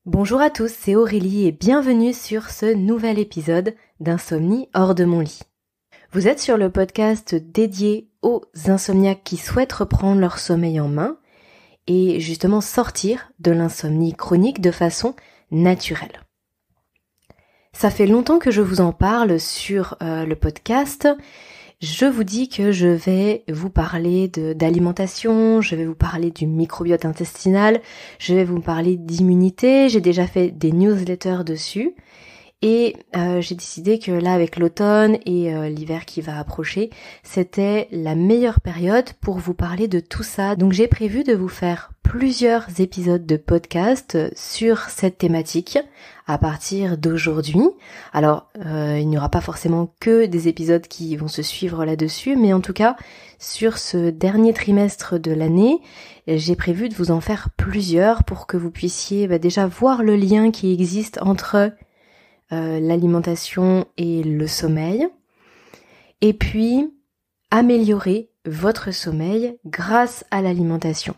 Bonjour à tous, c'est Aurélie et bienvenue sur ce nouvel épisode d'Insomnie hors de mon lit. Vous êtes sur le podcast dédié aux insomniaques qui souhaitent reprendre leur sommeil en main et justement sortir de l'insomnie chronique de façon naturelle. Ça fait longtemps que je vous en parle sur le podcast. Je vous dis que je vais vous parler d'alimentation, je vais vous parler du microbiote intestinal, je vais vous parler d'immunité, j'ai déjà fait des newsletters dessus et j'ai décidé que là avec l'automne et l'hiver qui va approcher, c'était la meilleure période pour vous parler de tout ça. Donc j'ai prévu de vous faire plusieurs épisodes de podcast sur cette thématique à partir d'aujourd'hui. Alors, il n'y aura pas forcément que des épisodes qui vont se suivre là-dessus, mais en tout cas, sur ce dernier trimestre de l'année, j'ai prévu de vous en faire plusieurs pour que vous puissiez déjà voir le lien qui existe entre l'alimentation et le sommeil, et puis améliorer votre sommeil grâce à l'alimentation.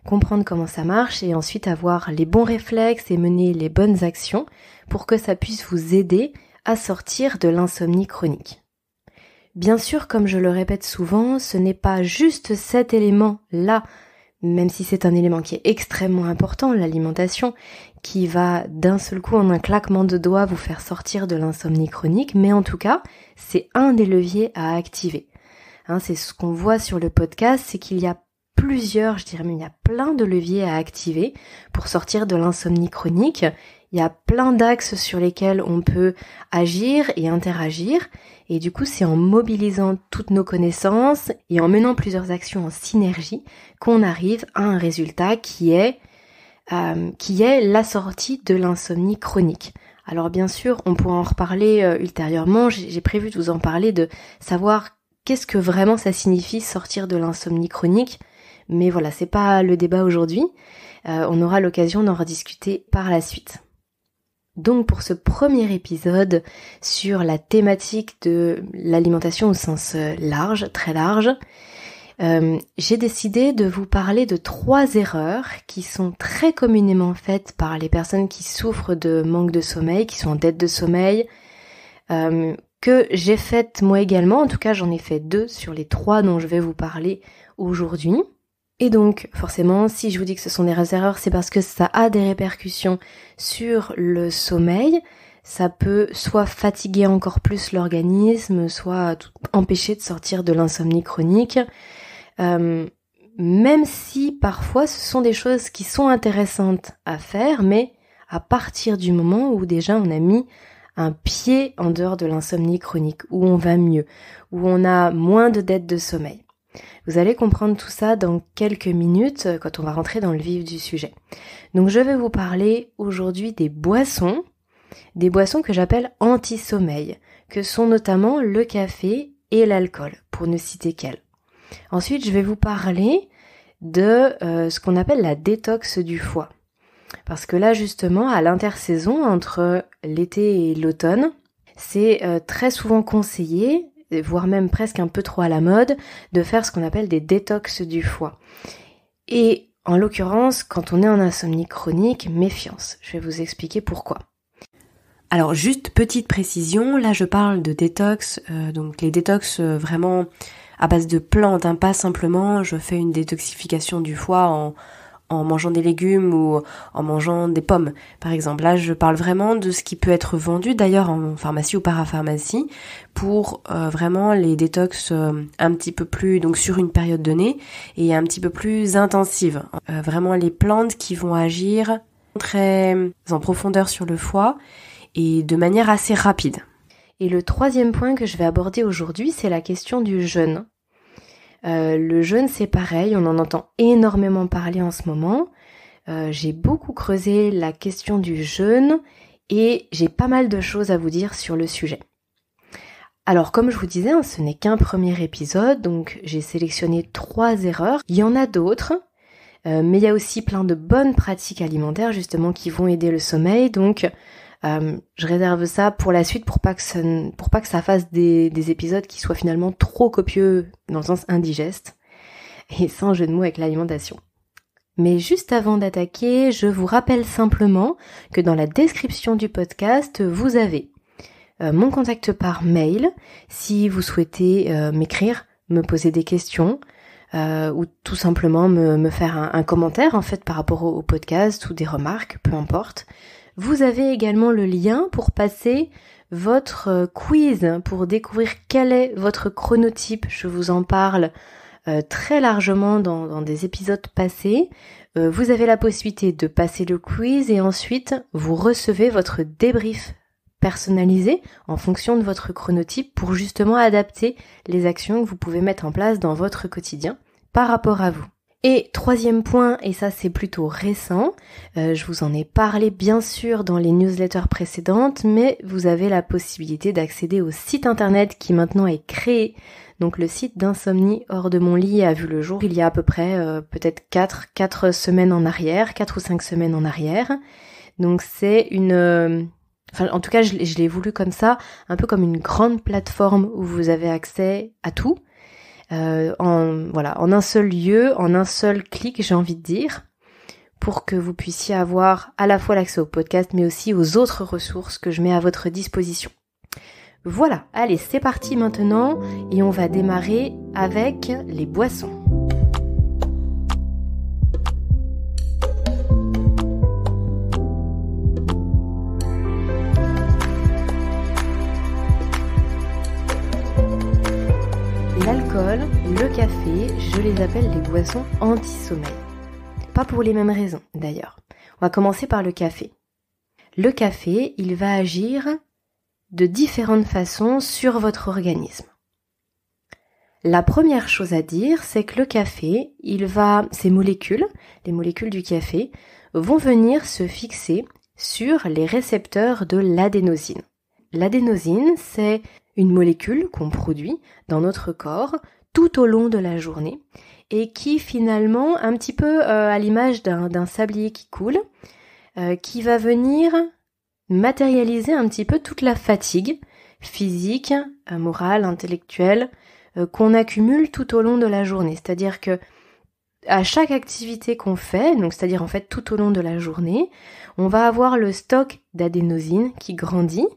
Comprendre comment ça marche et ensuite avoir les bons réflexes et mener les bonnes actions pour que ça puisse vous aider à sortir de l'insomnie chronique. Bien sûr, comme je le répète souvent, ce n'est pas juste cet élément-là, même si c'est un élément qui est extrêmement important, l'alimentation, qui va d'un seul coup en un claquement de doigts vous faire sortir de l'insomnie chronique, mais en tout cas, c'est un des leviers à activer. C'est ce qu'on voit sur le podcast, c'est qu'il y a plusieurs, je dirais même il y a plein de leviers à activer pour sortir de l'insomnie chronique. Il y a plein d'axes sur lesquels on peut agir et interagir. Et du coup, c'est en mobilisant toutes nos connaissances et en menant plusieurs actions en synergie qu'on arrive à un résultat qui est la sortie de l'insomnie chronique. Alors bien sûr, on pourra en reparler ultérieurement. J'ai prévu de vous en parler, de savoir qu'est-ce que vraiment ça signifie sortir de l'insomnie chronique. Mais voilà, c'est pas le débat aujourd'hui. On aura l'occasion d'en rediscuter par la suite. Donc pour ce premier épisode sur la thématique de l'alimentation au sens large, très large, j'ai décidé de vous parler de 3 erreurs qui sont très communément faites par les personnes qui souffrent de manque de sommeil, qui sont en dette de sommeil, que j'ai faites moi également. En tout cas, j'en ai fait 2 sur les 3 dont je vais vous parler aujourd'hui. Et donc, forcément, si je vous dis que ce sont des erreurs, c'est parce que ça a des répercussions sur le sommeil. Ça peut soit fatiguer encore plus l'organisme, soit empêcher de sortir de l'insomnie chronique. Même si parfois ce sont des choses qui sont intéressantes à faire, mais à partir du moment où déjà on a mis un pied en dehors de l'insomnie chronique, où on va mieux, où on a moins de dettes de sommeil. Vous allez comprendre tout ça dans quelques minutes quand on va rentrer dans le vif du sujet. Donc je vais vous parler aujourd'hui des boissons que j'appelle anti-sommeil, que sont notamment le café et l'alcool, pour ne citer qu'elles. Ensuite, je vais vous parler de ce qu'on appelle la détox du foie. Parce que là, justement, à l'intersaison entre l'été et l'automne, c'est très souvent conseillé, voire même presque un peu trop à la mode, de faire ce qu'on appelle des détox du foie. Et en l'occurrence, quand on est en insomnie chronique, méfiance. Je vais vous expliquer pourquoi. Alors juste petite précision, là je parle de détox, donc les détox vraiment à base de plantes, pas simplement je fais une détoxification du foie en mangeant des légumes ou en mangeant des pommes, par exemple. Là, je parle vraiment de ce qui peut être vendu, d'ailleurs, en pharmacie ou parapharmacie, pour vraiment les détox un petit peu plus, donc sur une période donnée, et un petit peu plus intensive. Vraiment les plantes qui vont agir très en profondeur sur le foie et de manière assez rapide. Et le 3e point que je vais aborder aujourd'hui, c'est la question du jeûne. Le jeûne, c'est pareil, on en entend énormément parler en ce moment. J'ai beaucoup creusé la question du jeûne et j'ai pas mal de choses à vous dire sur le sujet. Alors, comme je vous disais, ce n'est qu'un premier épisode, donc j'ai sélectionné 3 erreurs. Il y en a d'autres, mais il y a aussi plein de bonnes pratiques alimentaires justement qui vont aider le sommeil, donc je réserve ça pour la suite pour pas que ça fasse des épisodes qui soient finalement trop copieux dans le sens indigeste et sans jeu de mots avec l'alimentation. Mais juste avant d'attaquer, je vous rappelle simplement que dans la description du podcast, vous avez mon contact par mail si vous souhaitez m'écrire, me poser des questions ou tout simplement me faire un commentaire en fait par rapport au podcast ou des remarques, peu importe. Vous avez également le lien pour passer votre quiz pour découvrir quel est votre chronotype. Je vous en parle très largement dans des épisodes passés. Vous avez la possibilité de passer le quiz et ensuite vous recevez votre débrief personnalisé en fonction de votre chronotype pour justement adapter les actions que vous pouvez mettre en place dans votre quotidien par rapport à vous. Et troisième point, et ça c'est plutôt récent, je vous en ai parlé bien sûr dans les newsletters précédentes, mais vous avez la possibilité d'accéder au site internet qui maintenant est créé. Donc le site d'Insomnie hors de mon lit a vu le jour il y a à peu près peut-être 4 semaines en arrière, 4 ou 5 semaines en arrière. Donc c'est en tout cas je l'ai voulu comme ça, un peu comme une grande plateforme où vous avez accès à tout. En un seul lieu, en un seul clic, j'ai envie de dire, pour que vous puissiez avoir à la fois l'accès au podcast, mais aussi aux autres ressources que je mets à votre disposition. Voilà, allez, c'est parti maintenant, et on va démarrer avec les boissons. L'alcool, le café, je les appelle les boissons anti-sommeil. Pas pour les mêmes raisons d'ailleurs. On va commencer par le café. Le café, il va agir de différentes façons sur votre organisme. La première chose à dire, c'est que le café, ces molécules, les molécules du café, vont venir se fixer sur les récepteurs de l'adénosine. L'adénosine, c'est une molécule qu'on produit dans notre corps tout au long de la journée et qui finalement, un petit peu à l'image d'un sablier qui coule, qui va venir matérialiser un petit peu toute la fatigue physique, morale, intellectuelle qu'on accumule tout au long de la journée. C'est-à-dire que à chaque activité qu'on fait, donc c'est-à-dire en fait tout au long de la journée, on va avoir le stock d'adénosine qui grandit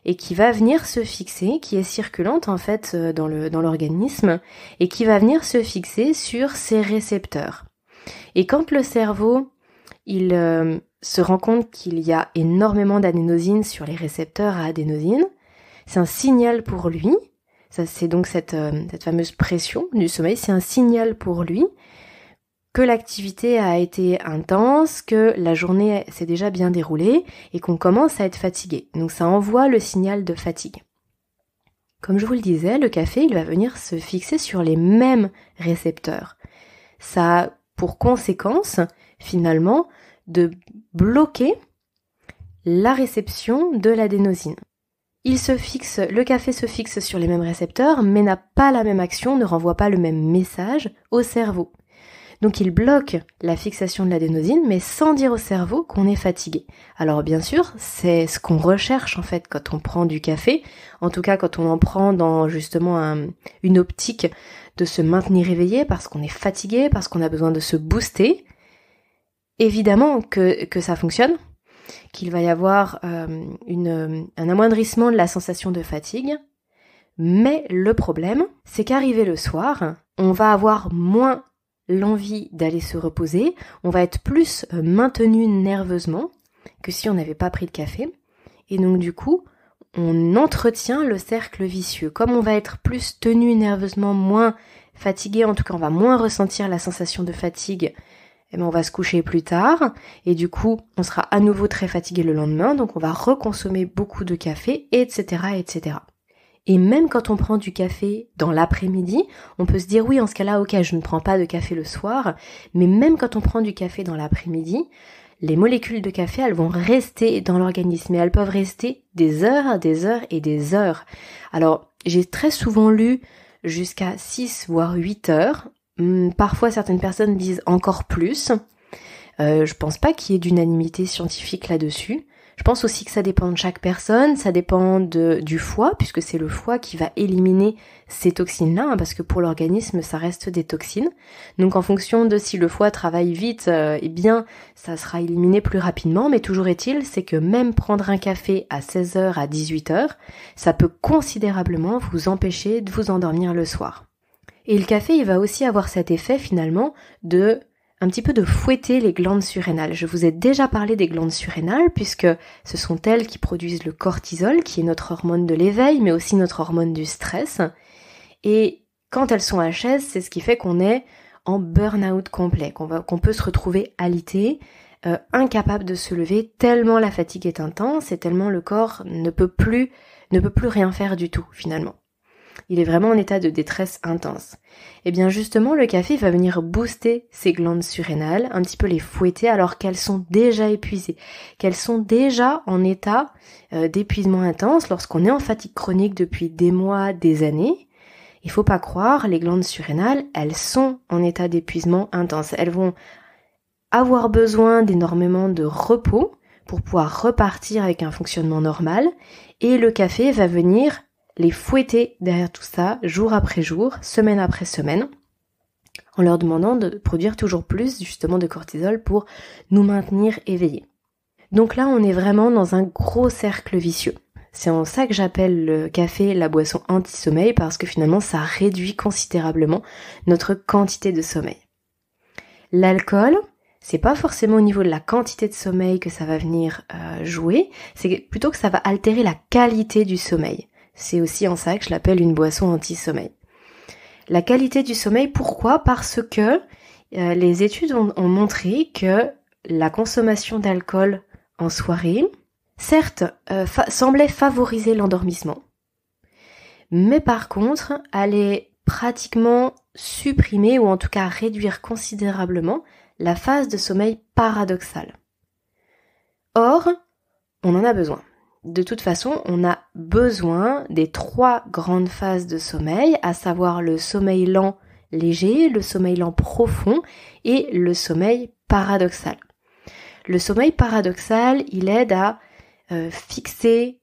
et qui va venir se fixer, qui est circulante en fait dans l'organisme et qui va venir se fixer sur ces récepteurs. Et quand le cerveau, il se rend compte qu'il y a énormément d'adénosine sur les récepteurs à adénosine, c'est un signal pour lui, ça c'est donc cette fameuse pression du sommeil, c'est un signal pour lui que l'activité a été intense, que la journée s'est déjà bien déroulée et qu'on commence à être fatigué. Donc ça envoie le signal de fatigue. Comme je vous le disais, le café, il va venir se fixer sur les mêmes récepteurs. Ça a pour conséquence, finalement, de bloquer la réception de l'adénosine. Le café se fixe sur les mêmes récepteurs, mais n'a pas la même action, ne renvoie pas le même message au cerveau. Donc il bloque la fixation de l'adénosine, mais sans dire au cerveau qu'on est fatigué. Alors bien sûr, c'est ce qu'on recherche en fait quand on prend du café, en tout cas quand on en prend dans justement une optique de se maintenir éveillé parce qu'on est fatigué, parce qu'on a besoin de se booster. Évidemment que ça fonctionne, qu'il va y avoir un amoindrissement de la sensation de fatigue, mais le problème, c'est qu'arrivé le soir, on va avoir moins l'envie d'aller se reposer, on va être plus maintenu nerveusement que si on n'avait pas pris de café, et donc du coup, on entretient le cercle vicieux. Comme on va être plus tenu nerveusement, moins fatigué, en tout cas on va moins ressentir la sensation de fatigue, eh bien on va se coucher plus tard, et du coup on sera à nouveau très fatigué le lendemain, donc on va reconsommer beaucoup de café, etc., etc. Et même quand on prend du café dans l'après-midi, on peut se dire oui, en ce cas-là, ok, je ne prends pas de café le soir, mais même quand on prend du café dans l'après-midi, les molécules de café, elles vont rester dans l'organisme et elles peuvent rester des heures et des heures. Alors, j'ai très souvent lu jusqu'à 6 voire 8 heures. Parfois, certaines personnes disent encore plus. Je pense pas qu'il y ait d'unanimité scientifique là-dessus. Je pense aussi que ça dépend de chaque personne, ça dépend du foie, puisque c'est le foie qui va éliminer ces toxines-là, parce que pour l'organisme, ça reste des toxines. Donc en fonction de si le foie travaille vite, eh bien, ça sera éliminé plus rapidement, mais toujours est-il, c'est que même prendre un café à 16h, à 18h, ça peut considérablement vous empêcher de vous endormir le soir. Et le café, il va aussi avoir cet effet finalement un petit peu de fouetter les glandes surrénales. Je vous ai déjà parlé des glandes surrénales puisque ce sont elles qui produisent le cortisol, qui est notre hormone de l'éveil, mais aussi notre hormone du stress. Et quand elles sont HS, c'est ce qui fait qu'on est en burn-out complet, qu'on peut se retrouver alité, incapable de se lever, tellement la fatigue est intense et tellement le corps ne peut plus rien faire du tout finalement. Il est vraiment en état de détresse intense. Et bien justement, le café va venir booster ces glandes surrénales, un petit peu les fouetter alors qu'elles sont déjà épuisées, qu'elles sont déjà en état d'épuisement intense lorsqu'on est en fatigue chronique depuis des mois, des années. Il faut pas croire, les glandes surrénales, elles sont en état d'épuisement intense. Elles vont avoir besoin d'énormément de repos pour pouvoir repartir avec un fonctionnement normal et le café va venir les fouetter derrière tout ça, jour après jour, semaine après semaine, en leur demandant de produire toujours plus justement de cortisol pour nous maintenir éveillés. Donc là, on est vraiment dans un gros cercle vicieux. C'est en ça que j'appelle le café la boisson anti-sommeil, parce que finalement, ça réduit considérablement notre quantité de sommeil. L'alcool, c'est pas forcément au niveau de la quantité de sommeil que ça va venir jouer, c'est plutôt que ça va altérer la qualité du sommeil. C'est aussi en ça que je l'appelle une boisson anti-sommeil. La qualité du sommeil, pourquoi ? Parce que les études ont montré que la consommation d'alcool en soirée, certes, semblait favoriser l'endormissement, mais par contre, allait pratiquement supprimer ou en tout cas réduire considérablement la phase de sommeil paradoxale. Or, on en a besoin. De toute façon, on a besoin des 3 grandes phases de sommeil, à savoir le sommeil lent léger, le sommeil lent profond et le sommeil paradoxal. Le sommeil paradoxal, il aide à fixer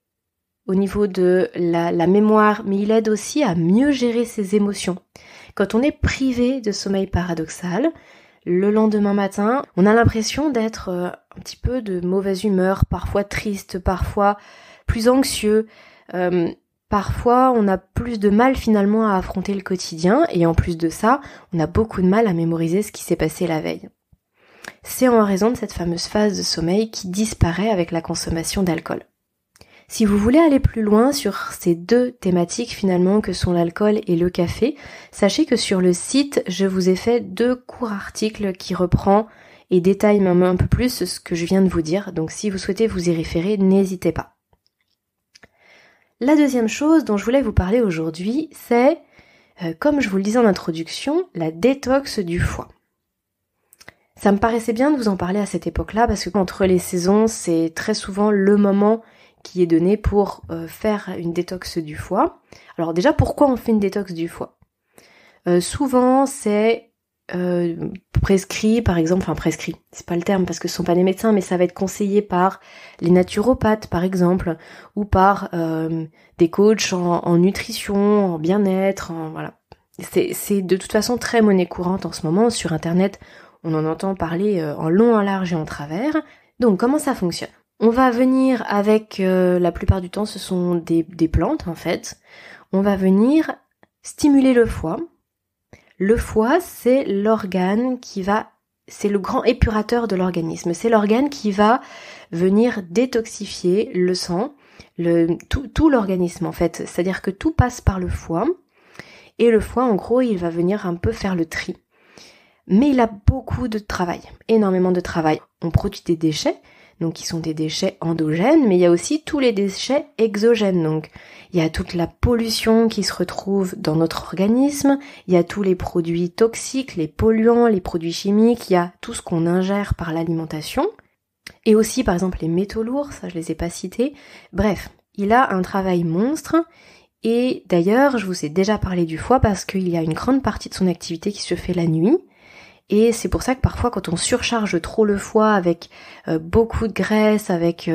au niveau de la mémoire, mais il aide aussi à mieux gérer ses émotions. Quand on est privé de sommeil paradoxal, le lendemain matin, on a l'impression d'être un petit peu de mauvaise humeur, parfois triste, parfois plus anxieux. Parfois, on a plus de mal finalement à affronter le quotidien et en plus de ça, on a beaucoup de mal à mémoriser ce qui s'est passé la veille. C'est en raison de cette fameuse phase de sommeil qui disparaît avec la consommation d'alcool. Si vous voulez aller plus loin sur ces 2 thématiques finalement que sont l'alcool et le café, sachez que sur le site, je vous ai fait 2 courts articles qui reprend et détaille même un peu plus ce que je viens de vous dire. Donc si vous souhaitez vous y référer, n'hésitez pas. La deuxième chose dont je voulais vous parler aujourd'hui, c'est, comme je vous le disais en introduction, la détox du foie. Ça me paraissait bien de vous en parler à cette époque-là parce que entre les saisons, c'est très souvent le moment qui est donné pour faire une détox du foie. Alors déjà, pourquoi on fait une détox du foie ? Souvent, c'est prescrit, par exemple, enfin prescrit, c'est pas le terme parce que ce sont pas des médecins, mais ça va être conseillé par les naturopathes, par exemple, ou par des coachs en nutrition, en bien-être, voilà. C'est de toute façon très monnaie courante en ce moment. Sur Internet, on en entend parler en long, en large et en travers. Donc, comment ça fonctionne ? On va venir avec, la plupart du temps, ce sont des plantes en fait. On va venir stimuler le foie. Le foie, c'est l'organe c'est le grand épurateur de l'organisme. C'est l'organe qui va venir détoxifier le sang, tout l'organisme en fait. C'est-à-dire que tout passe par le foie. Et le foie, en gros, il va venir un peu faire le tri. Mais il a beaucoup de travail, énormément de travail. On produit des déchets, donc qui sont des déchets endogènes, mais il y a aussi tous les déchets exogènes. Donc il y a toute la pollution qui se retrouve dans notre organisme, il y a tous les produits toxiques, les polluants, les produits chimiques, il y a tout ce qu'on ingère par l'alimentation, et aussi par exemple les métaux lourds, ça je les ai pas cités. Bref, il a un travail monstre. Et d'ailleurs, je vous ai déjà parlé du foie parce qu'il y a une grande partie de son activité qui se fait la nuit. Et c'est pour ça que parfois quand on surcharge trop le foie avec beaucoup de graisse, avec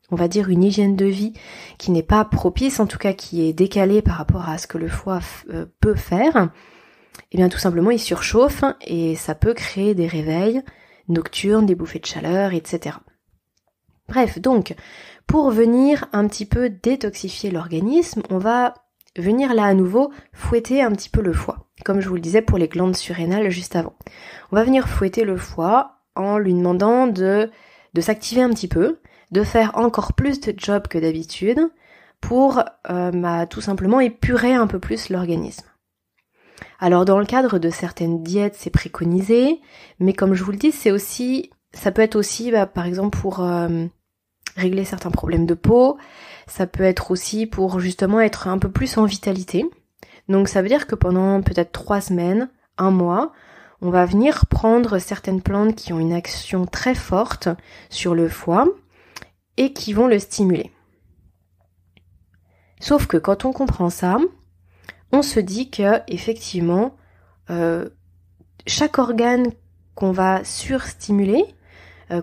on va dire une hygiène de vie qui n'est pas propice, en tout cas qui est décalée par rapport à ce que le foie peut faire, et bien tout simplement il surchauffe et ça peut créer des réveils nocturnes, des bouffées de chaleur, etc. Bref, donc pour venir un petit peu détoxifier l'organisme, on va venir là à nouveau fouetter un petit peu le foie, comme je vous le disais pour les glandes surrénales juste avant. On va venir fouetter le foie en lui demandant de s'activer un petit peu, de faire encore plus de job que d'habitude pour tout simplement épurer un peu plus l'organisme. Alors dans le cadre de certaines diètes, c'est préconisé, mais comme je vous le dis, ça peut être aussi par exemple pour régler certains problèmes de peau, ça peut être aussi pour justement être un peu plus en vitalité. Donc ça veut dire que pendant peut-être 3 semaines, 1 mois, on va venir prendre certaines plantes qui ont une action très forte sur le foie et qui vont le stimuler. Sauf que quand on comprend ça, on se dit que effectivement, chaque organe qu'on va surstimuler,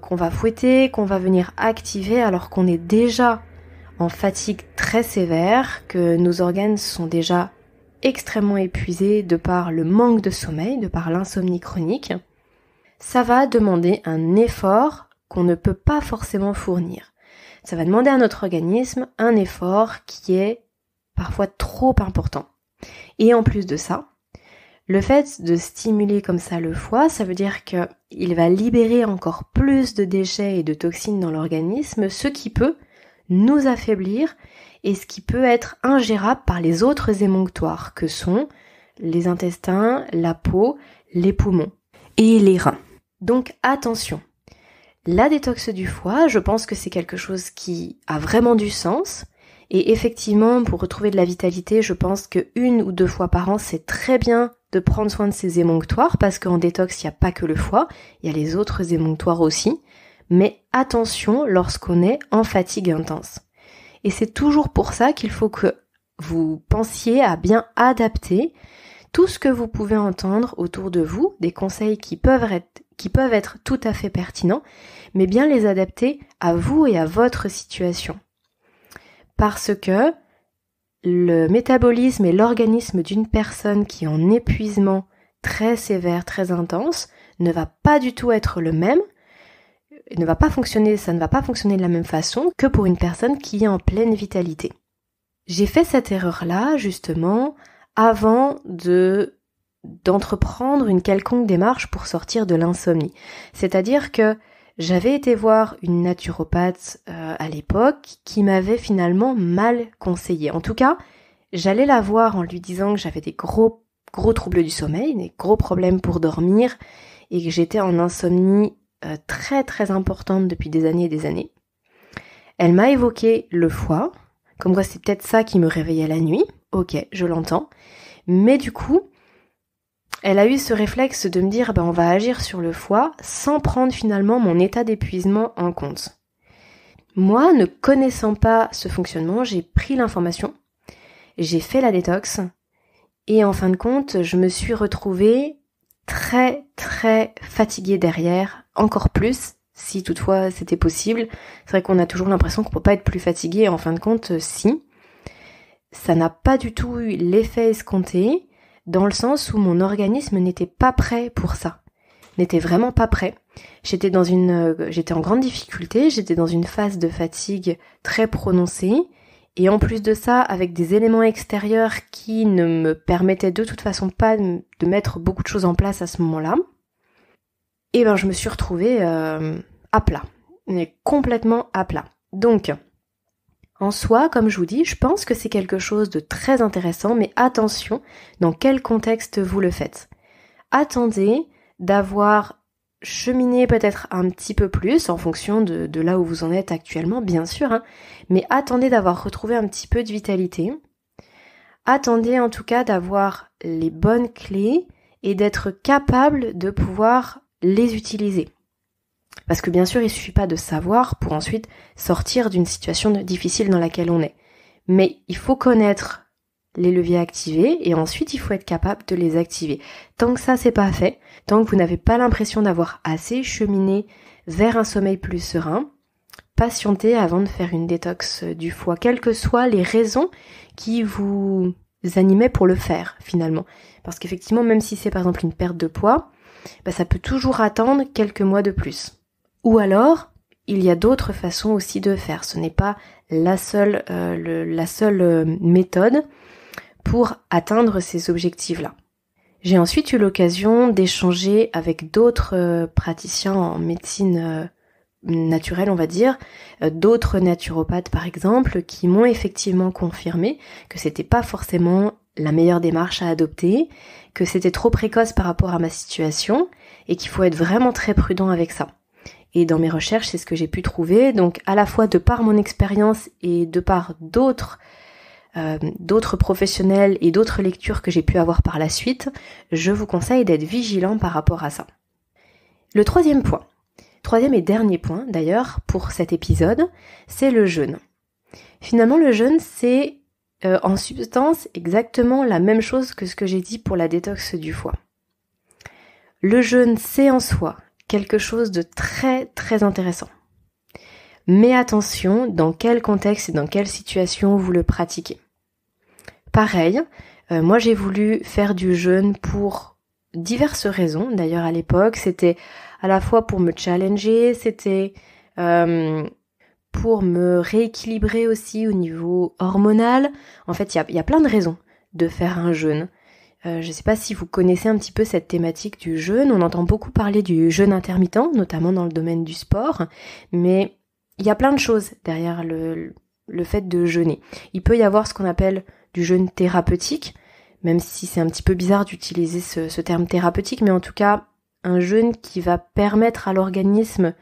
qu'on va fouetter, qu'on va venir activer alors qu'on est déjà en fatigue très sévère, que nos organes sont déjà extrêmement épuisés de par le manque de sommeil, de par l'insomnie chronique, ça va demander un effort qu'on ne peut pas forcément fournir. Ça va demander à notre organisme un effort qui est parfois trop important. Et en plus de ça, le fait de stimuler comme ça le foie, ça veut dire qu'il va libérer encore plus de déchets et de toxines dans l'organisme, ce qui peut nous affaiblir et ce qui peut être ingérable par les autres émonctoires que sont les intestins, la peau, les poumons et les reins. Donc attention, la détox du foie, je pense que c'est quelque chose qui a vraiment du sens. Et effectivement, pour retrouver de la vitalité, je pense que 1 ou 2 fois par an, c'est très bien de prendre soin de ces émonctoires, parce qu'en détox, il n'y a pas que le foie, il y a les autres émonctoires aussi. Mais attention lorsqu'on est en fatigue intense. Et c'est toujours pour ça qu'il faut que vous pensiez à bien adapter tout ce que vous pouvez entendre autour de vous, des conseils qui peuvent être tout à fait pertinents, mais bien les adapter à vous et à votre situation. Parce que le métabolisme et l'organisme d'une personne qui est en épuisement très sévère, très intense, ne va pas du tout être le même, ça ne va pas fonctionner de la même façon que pour une personne qui est en pleine vitalité. J'ai fait cette erreur-là, justement, avant d'entreprendre une quelconque démarche pour sortir de l'insomnie. C'est-à-dire que j'avais été voir une naturopathe à l'époque qui m'avait finalement mal conseillé. En tout cas, j'allais la voir en lui disant que j'avais des gros troubles du sommeil, des gros problèmes pour dormir et que j'étais en insomnie très très importante depuis des années et des années. Elle m'a évoqué le foie, comme quoi c'est peut-être ça qui me réveillait la nuit. Ok, je l'entends. Mais du coup, elle a eu ce réflexe de me dire on va agir sur le foie sans prendre finalement mon état d'épuisement en compte. Moi, ne connaissant pas ce fonctionnement, j'ai pris l'information, j'ai fait la détox et en fin de compte, je me suis retrouvée très très fatiguée derrière, encore plus, si toutefois c'était possible. C'est vrai qu'on a toujours l'impression qu'on peut pas être plus fatigué, en fin de compte, si. Ça n'a pas du tout eu l'effet escompté, dans le sens où mon organisme n'était pas prêt pour ça. N'était vraiment pas prêt. J'étais en grande difficulté, j'étais dans une phase de fatigue très prononcée, et en plus de ça, avec des éléments extérieurs qui ne me permettaient de toute façon pas de mettre beaucoup de choses en place à ce moment-là, et je me suis retrouvée à plat. Complètement à plat. Donc, en soi, comme je vous dis, je pense que c'est quelque chose de très intéressant, mais attention dans quel contexte vous le faites. Attendez d'avoir cheminé peut-être un petit peu plus en fonction de là où vous en êtes actuellement, bien sûr, mais attendez d'avoir retrouvé un petit peu de vitalité. Attendez en tout cas d'avoir les bonnes clés et d'être capable de pouvoir les utiliser. Parce que bien sûr, il ne suffit pas de savoir pour ensuite sortir d'une situation difficile dans laquelle on est. Mais il faut connaître les leviers activés et ensuite il faut être capable de les activer. Tant que ça c'est pas fait, tant que vous n'avez pas l'impression d'avoir assez cheminé vers un sommeil plus serein, patientez avant de faire une détox du foie, quelles que soient les raisons qui vous animaient pour le faire finalement. Parce qu'effectivement, même si c'est par exemple une perte de poids, ça peut toujours attendre quelques mois de plus. Ou alors, il y a d'autres façons aussi de faire. Ce n'est pas la seule méthode pour atteindre ces objectifs-là. J'ai ensuite eu l'occasion d'échanger avec d'autres praticiens en médecine naturelle, on va dire, d'autres naturopathes par exemple, qui m'ont effectivement confirmé que c'était pas forcément la meilleure démarche à adopter, que c'était trop précoce par rapport à ma situation et qu'il faut être vraiment très prudent avec ça. Et dans mes recherches, c'est ce que j'ai pu trouver, donc à la fois de par mon expérience et de par d'autres professionnels et d'autres lectures que j'ai pu avoir par la suite, je vous conseille d'être vigilant par rapport à ça. Le troisième et dernier point d'ailleurs pour cet épisode, c'est le jeûne. Finalement le jeûne c'est en substance exactement la même chose que ce que j'ai dit pour la détox du foie. Le jeûne c'est en soi quelque chose de très très intéressant. Mais attention dans quel contexte et dans quelle situation vous le pratiquez. Pareil, moi j'ai voulu faire du jeûne pour diverses raisons. D'ailleurs à l'époque c'était à la fois pour me challenger, c'était pour me rééquilibrer aussi au niveau hormonal. En fait, il y a plein de raisons de faire un jeûne. Je ne sais pas si vous connaissez un petit peu cette thématique du jeûne. On entend beaucoup parler du jeûne intermittent, notamment dans le domaine du sport. Mais il y a plein de choses derrière le fait de jeûner. Il peut y avoir ce qu'on appelle du jeûne thérapeutique, même si c'est un petit peu bizarre d'utiliser ce terme thérapeutique, mais en tout cas, un jeûne qui va permettre à l'organisme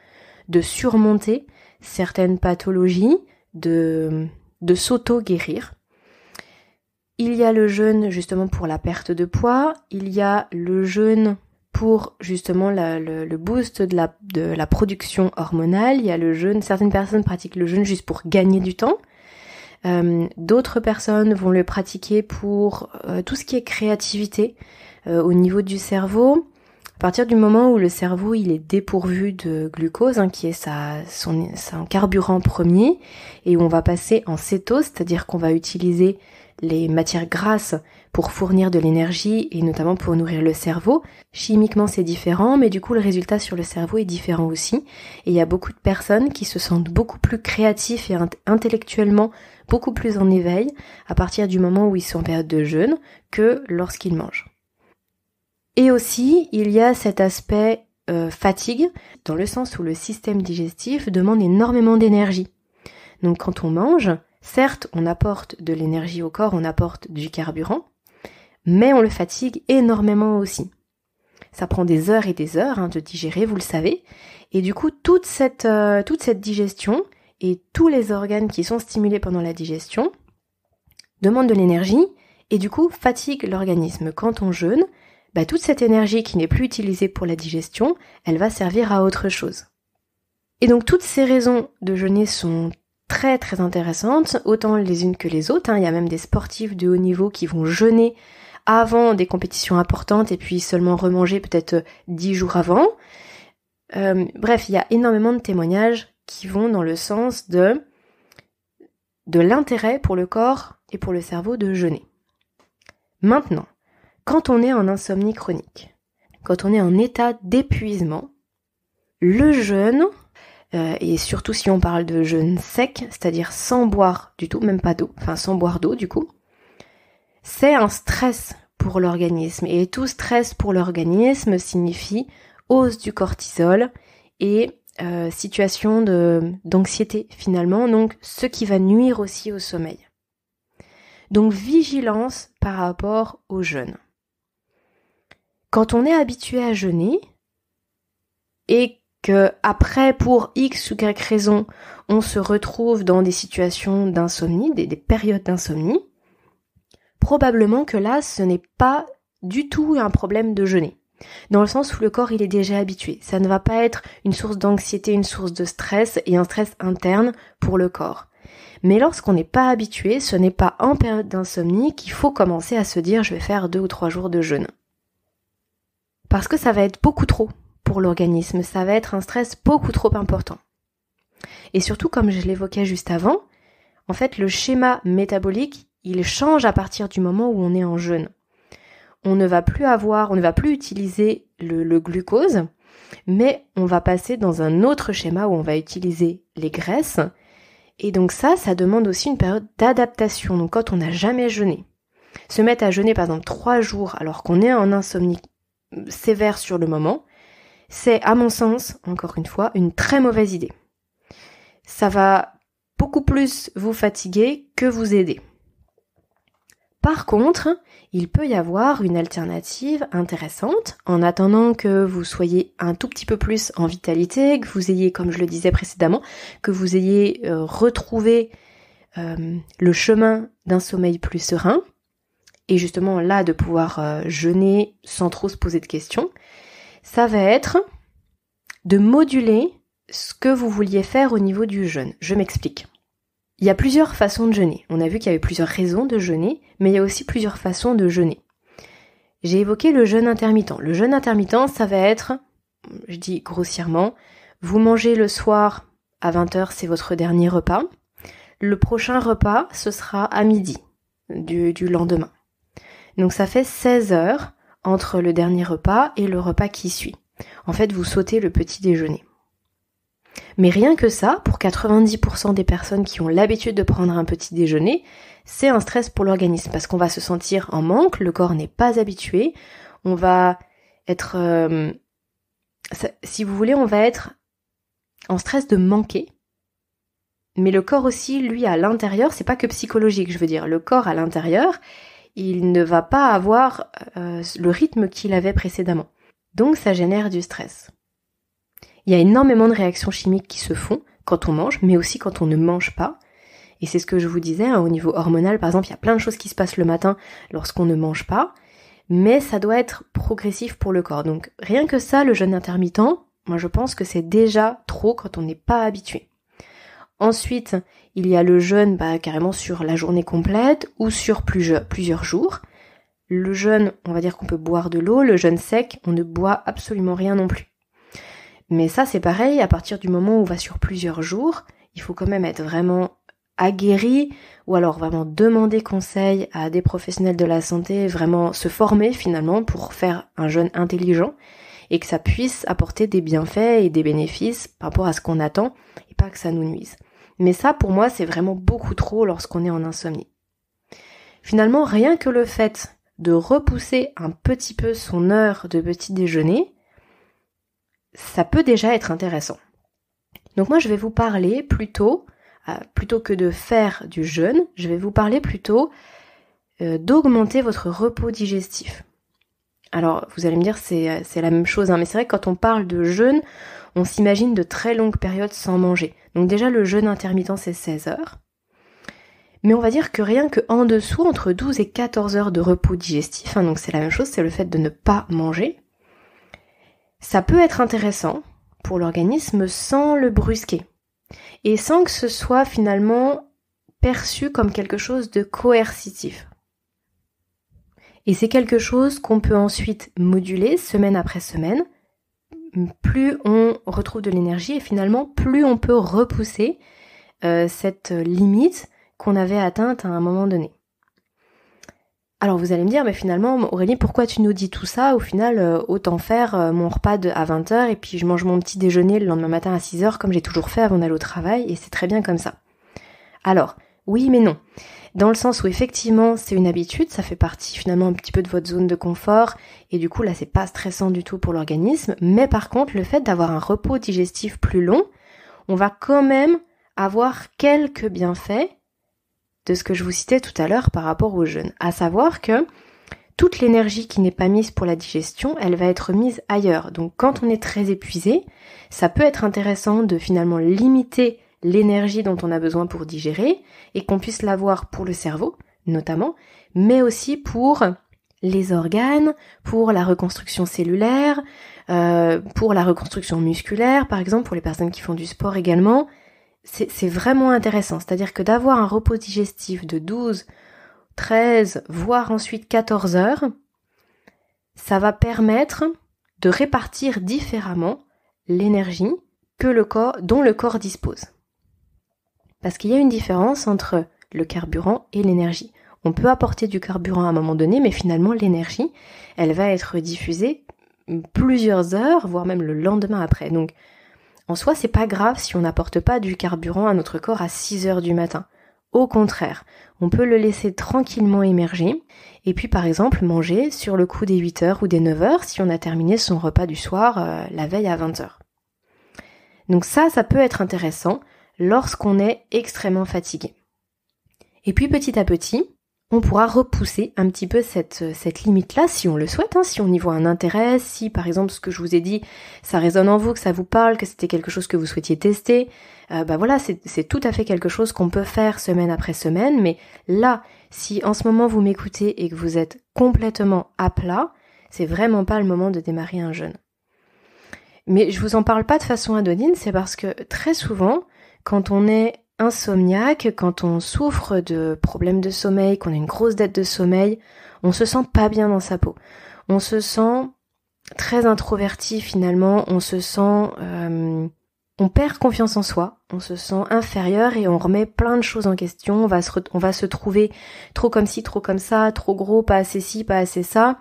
de surmonter certaines pathologies, de s'auto-guérir. Il y a le jeûne justement pour la perte de poids, il y a le jeûne pour justement le boost de la production hormonale, il y a le jeûne, certaines personnes pratiquent le jeûne juste pour gagner du temps, d'autres personnes vont le pratiquer pour tout ce qui est créativité au niveau du cerveau. À partir du moment où le cerveau il est dépourvu de glucose, qui est son carburant premier, et où on va passer en cétose, c'est-à-dire qu'on va utiliser les matières grasses pour fournir de l'énergie et notamment pour nourrir le cerveau. Chimiquement c'est différent, mais du coup le résultat sur le cerveau est différent aussi. Et il y a beaucoup de personnes qui se sentent beaucoup plus créatifs et intellectuellement beaucoup plus en éveil à partir du moment où ils sont en période de jeûne que lorsqu'ils mangent. Et aussi, il y a cet aspect fatigue, dans le sens où le système digestif demande énormément d'énergie. Donc quand on mange, certes, on apporte de l'énergie au corps, on apporte du carburant, mais on le fatigue énormément aussi. Ça prend des heures et des heures de digérer, vous le savez, et du coup, toute cette digestion et tous les organes qui sont stimulés pendant la digestion demandent de l'énergie et du coup fatiguent l'organisme. Quand on jeûne, toute cette énergie qui n'est plus utilisée pour la digestion, elle va servir à autre chose. Et donc toutes ces raisons de jeûner sont très très intéressantes, autant les unes que les autres. Il y a même des sportifs de haut niveau qui vont jeûner avant des compétitions importantes et puis seulement remanger peut-être 10 jours avant. Bref, il y a énormément de témoignages qui vont dans le sens de l'intérêt pour le corps et pour le cerveau de jeûner. Maintenant, quand on est en insomnie chronique, quand on est en état d'épuisement, le jeûne, et surtout si on parle de jeûne sec, c'est-à-dire sans boire du tout, même pas d'eau, sans boire d'eau du coup, c'est un stress pour l'organisme. Et tout stress pour l'organisme signifie hausse du cortisol et situation d'anxiété finalement, donc ce qui va nuire aussi au sommeil. Donc vigilance par rapport au jeûne. Quand on est habitué à jeûner et que après pour X ou Y raison, on se retrouve dans des situations d'insomnie, des périodes d'insomnie, probablement que là, ce n'est pas du tout un problème de jeûner. Dans le sens où le corps, il est déjà habitué. Ça ne va pas être une source d'anxiété, une source de stress et un stress interne pour le corps. Mais lorsqu'on n'est pas habitué, ce n'est pas en période d'insomnie qu'il faut commencer à se dire je vais faire 2 ou 3 jours de jeûne. Parce que ça va être beaucoup trop pour l'organisme, ça va être un stress beaucoup trop important. Et surtout, comme je l'évoquais juste avant, en fait, le schéma métabolique, il change à partir du moment où on est en jeûne. On ne va plus utiliser le glucose, mais on va passer dans un autre schéma où on va utiliser les graisses. Et donc ça demande aussi une période d'adaptation. Donc quand on n'a jamais jeûné, se mettre à jeûner par exemple 3 jours alors qu'on est en insomnie sévère sur le moment, c'est à mon sens, encore une fois, une très mauvaise idée. Ça va beaucoup plus vous fatiguer que vous aider. Par contre, il peut y avoir une alternative intéressante en attendant que vous soyez un tout petit peu plus en vitalité, que vous ayez, comme je le disais précédemment, que vous ayez retrouvé le chemin d'un sommeil plus serein, et justement là de pouvoir jeûner sans trop se poser de questions. Ça va être de moduler ce que vous vouliez faire au niveau du jeûne. Je m'explique. Il y a plusieurs façons de jeûner. On a vu qu'il y avait plusieurs raisons de jeûner, mais il y a aussi plusieurs façons de jeûner. J'ai évoqué le jeûne intermittent. Le jeûne intermittent, ça va être, je dis grossièrement, vous mangez le soir à 20h, c'est votre dernier repas. Le prochain repas, ce sera à midi du lendemain. Donc ça fait 16 heures entre le dernier repas et le repas qui suit. En fait, vous sautez le petit déjeuner. Mais rien que ça, pour 90% des personnes qui ont l'habitude de prendre un petit déjeuner, c'est un stress pour l'organisme parce qu'on va se sentir en manque, le corps n'est pas habitué, on va être, si vous voulez, on va être en stress de manquer. Mais le corps aussi, lui, à l'intérieur, c'est pas que psychologique, je veux dire, le corps à l'intérieur, il ne va pas avoir le rythme qu'il avait précédemment. Donc ça génère du stress. Il y a énormément de réactions chimiques qui se font quand on mange, mais aussi quand on ne mange pas. Et c'est ce que je vous disais, au niveau hormonal, par exemple, il y a plein de choses qui se passent le matin lorsqu'on ne mange pas, mais ça doit être progressif pour le corps. Donc rien que ça, le jeûne intermittent, moi je pense que c'est déjà trop quand on n'est pas habitué. Ensuite, il y a le jeûne carrément sur la journée complète ou sur plusieurs jours. Le jeûne, on va dire qu'on peut boire de l'eau, le jeûne sec, on ne boit absolument rien non plus. Mais ça c'est pareil, à partir du moment où on va sur plusieurs jours, il faut quand même être vraiment aguerri ou alors vraiment demander conseil à des professionnels de la santé, vraiment se former finalement pour faire un jeûne intelligent et que ça puisse apporter des bienfaits et des bénéfices par rapport à ce qu'on attend et pas que ça nous nuise. Mais ça pour moi c'est vraiment beaucoup trop lorsqu'on est en insomnie. Finalement rien que le fait de repousser un petit peu son heure de petit déjeuner, ça peut déjà être intéressant. Donc moi je vais vous parler plutôt que de faire du jeûne, je vais vous parler plutôt d'augmenter votre repos digestif. Alors vous allez me dire c'est la même chose, mais c'est vrai que quand on parle de jeûne, on s'imagine de très longues périodes sans manger. Donc déjà le jeûne intermittent c'est 16 heures. Mais on va dire que rien que en dessous, entre 12 et 14 heures de repos digestif, donc c'est la même chose, c'est le fait de ne pas manger, ça peut être intéressant pour l'organisme sans le brusquer et sans que ce soit finalement perçu comme quelque chose de coercitif. Et c'est quelque chose qu'on peut ensuite moduler semaine après semaine. Plus on retrouve de l'énergie et finalement plus on peut repousser cette limite qu'on avait atteinte à un moment donné. Alors vous allez me dire, mais finalement, Aurélie, pourquoi tu nous dis tout ça? Au final, autant faire mon repas à 20h et puis je mange mon petit déjeuner le lendemain matin à 6h comme j'ai toujours fait avant d'aller au travail et c'est très bien comme ça. Alors, oui mais non. Dans le sens où effectivement c'est une habitude, ça fait partie finalement un petit peu de votre zone de confort et du coup là c'est pas stressant du tout pour l'organisme, mais par contre le fait d'avoir un repos digestif plus long, on va quand même avoir quelques bienfaits de ce que je vous citais tout à l'heure par rapport au jeûne, à savoir que toute l'énergie qui n'est pas mise pour la digestion, elle va être mise ailleurs. Donc quand on est très épuisé, ça peut être intéressant de finalement limiter l'énergie dont on a besoin pour digérer et qu'on puisse l'avoir pour le cerveau, notamment, mais aussi pour les organes, pour la reconstruction cellulaire, pour la reconstruction musculaire, par exemple, pour les personnes qui font du sport également. c'est vraiment intéressant. C'est-à-dire que d'avoir un repos digestif de 12, 13, voire ensuite 14 heures, ça va permettre de répartir différemment l'énergie dont le corps dispose. Parce qu'il y a une différence entre le carburant et l'énergie. On peut apporter du carburant à un moment donné, mais finalement l'énergie, elle va être diffusée plusieurs heures, voire même le lendemain après. Donc en soi, c'est pas grave si on n'apporte pas du carburant à notre corps à 6 heures du matin. Au contraire, on peut le laisser tranquillement émerger et puis par exemple manger sur le coup des 8 heures ou des 9 heures si on a terminé son repas du soir la veille à 20 heures. Donc ça peut être intéressant lorsqu'on est extrêmement fatigué. Et puis petit à petit, on pourra repousser un petit peu cette limite-là si on le souhaite, si on y voit un intérêt, si par exemple ce que je vous ai dit, ça résonne en vous, que ça vous parle, que c'était quelque chose que vous souhaitiez tester, voilà, c'est tout à fait quelque chose qu'on peut faire semaine après semaine, mais là, si en ce moment vous m'écoutez et que vous êtes complètement à plat, c'est vraiment pas le moment de démarrer un jeûne. Mais je vous en parle pas de façon anodine, c'est parce que très souvent, quand on est insomniaque, quand on souffre de problèmes de sommeil, qu'on a une grosse dette de sommeil, on se sent pas bien dans sa peau. On se sent très introverti finalement, on se sent... on perd confiance en soi, on se sent inférieur et on remet plein de choses en question, on va se trouver trop comme ci, trop comme ça, trop gros, pas assez ci, pas assez ça.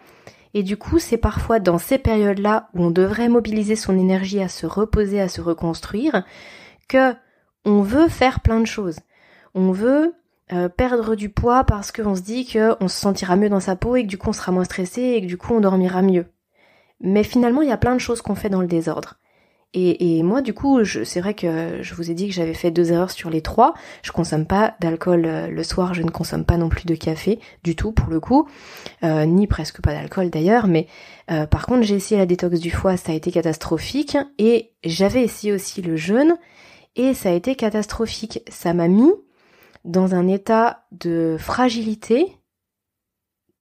Et du coup, c'est parfois dans ces périodes-là où on devrait mobiliser son énergie à se reposer, à se reconstruire, que on veut faire plein de choses. On veut perdre du poids parce qu'on se dit qu'on se sentira mieux dans sa peau et que du coup on sera moins stressé et que du coup on dormira mieux. Mais finalement, il y a plein de choses qu'on fait dans le désordre. Et moi, du coup, c'est vrai que je vous ai dit que j'avais fait 2 erreurs sur les 3. Je consomme pas d'alcool le soir, je ne consomme pas non plus de café du tout pour le coup, ni presque pas d'alcool d'ailleurs. Mais par contre, j'ai essayé la détox du foie, ça a été catastrophique. Et j'avais essayé aussi le jeûne. Et ça a été catastrophique. Ça m'a mis dans un état de fragilité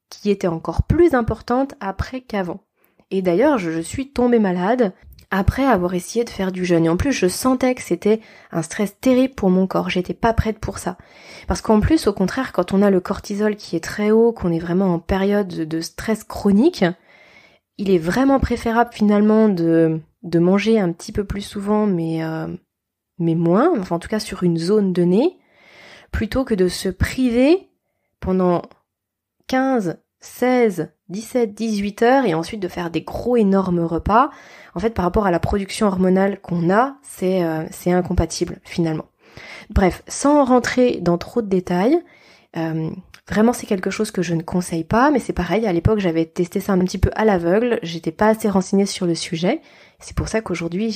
qui était encore plus importante après qu'avant. Et d'ailleurs, je suis tombée malade après avoir essayé de faire du jeûne. Et en plus, je sentais que c'était un stress terrible pour mon corps. J'étais pas prête pour ça. Parce qu'en plus, au contraire, quand on a le cortisol qui est très haut, qu'on est vraiment en période de stress chronique, il est vraiment préférable finalement de manger un petit peu plus souvent, mais moins, enfin en tout cas sur une zone donnée, plutôt que de se priver pendant 15, 16, 17, 18 heures et ensuite de faire des gros énormes repas. En fait, par rapport à la production hormonale qu'on a, c'est incompatible finalement. Bref, sans rentrer dans trop de détails, vraiment c'est quelque chose que je ne conseille pas, mais c'est pareil, à l'époque j'avais testé ça un petit peu à l'aveugle, j'étais pas assez renseignée sur le sujet. C'est pour ça qu'aujourd'hui,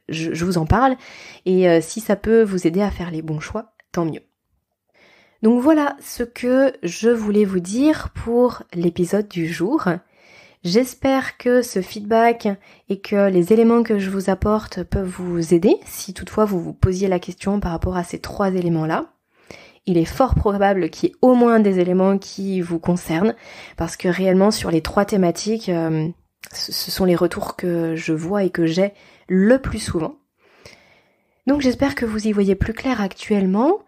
je vous en parle. Et si ça peut vous aider à faire les bons choix, tant mieux. Donc voilà ce que je voulais vous dire pour l'épisode du jour. J'espère que ce feedback et que les éléments que je vous apporte peuvent vous aider, si toutefois vous vous posiez la question par rapport à ces 3 éléments-là. Il est fort probable qu'il y ait au moins des éléments qui vous concernent, parce que réellement sur les 3 thématiques... ce sont les retours que je vois et que j'ai le plus souvent. Donc j'espère que vous y voyez plus clair actuellement.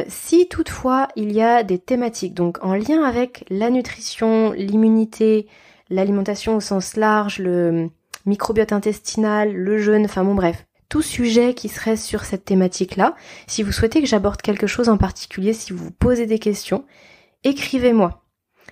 Si toutefois il y a des thématiques donc en lien avec la nutrition, l'immunité, l'alimentation au sens large, le microbiote intestinal, le jeûne, enfin bon bref, tout sujet qui serait sur cette thématique-là, si vous souhaitez que j'aborde quelque chose en particulier, si vous vous posez des questions, écrivez-moi.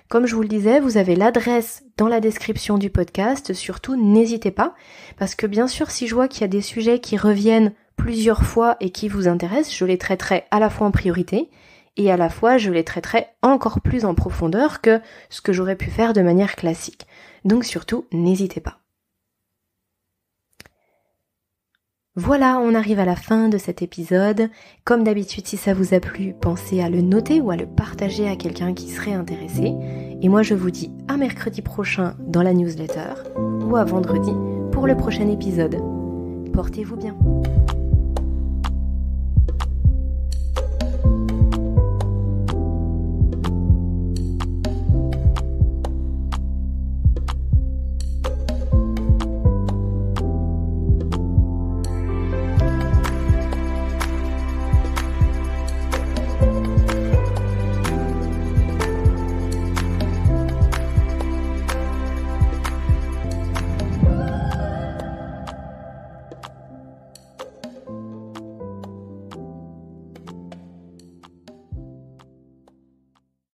Comme je vous le disais, vous avez l'adresse dans la description du podcast, surtout n'hésitez pas, parce que bien sûr si je vois qu'il y a des sujets qui reviennent plusieurs fois et qui vous intéressent, je les traiterai à la fois en priorité, et à la fois je les traiterai encore plus en profondeur que ce que j'aurais pu faire de manière classique. Donc surtout, n'hésitez pas. Voilà, on arrive à la fin de cet épisode. Comme d'habitude, si ça vous a plu, pensez à le noter ou à le partager à quelqu'un qui serait intéressé. Et moi, je vous dis à mercredi prochain dans la newsletter ou à vendredi pour le prochain épisode. Portez-vous bien.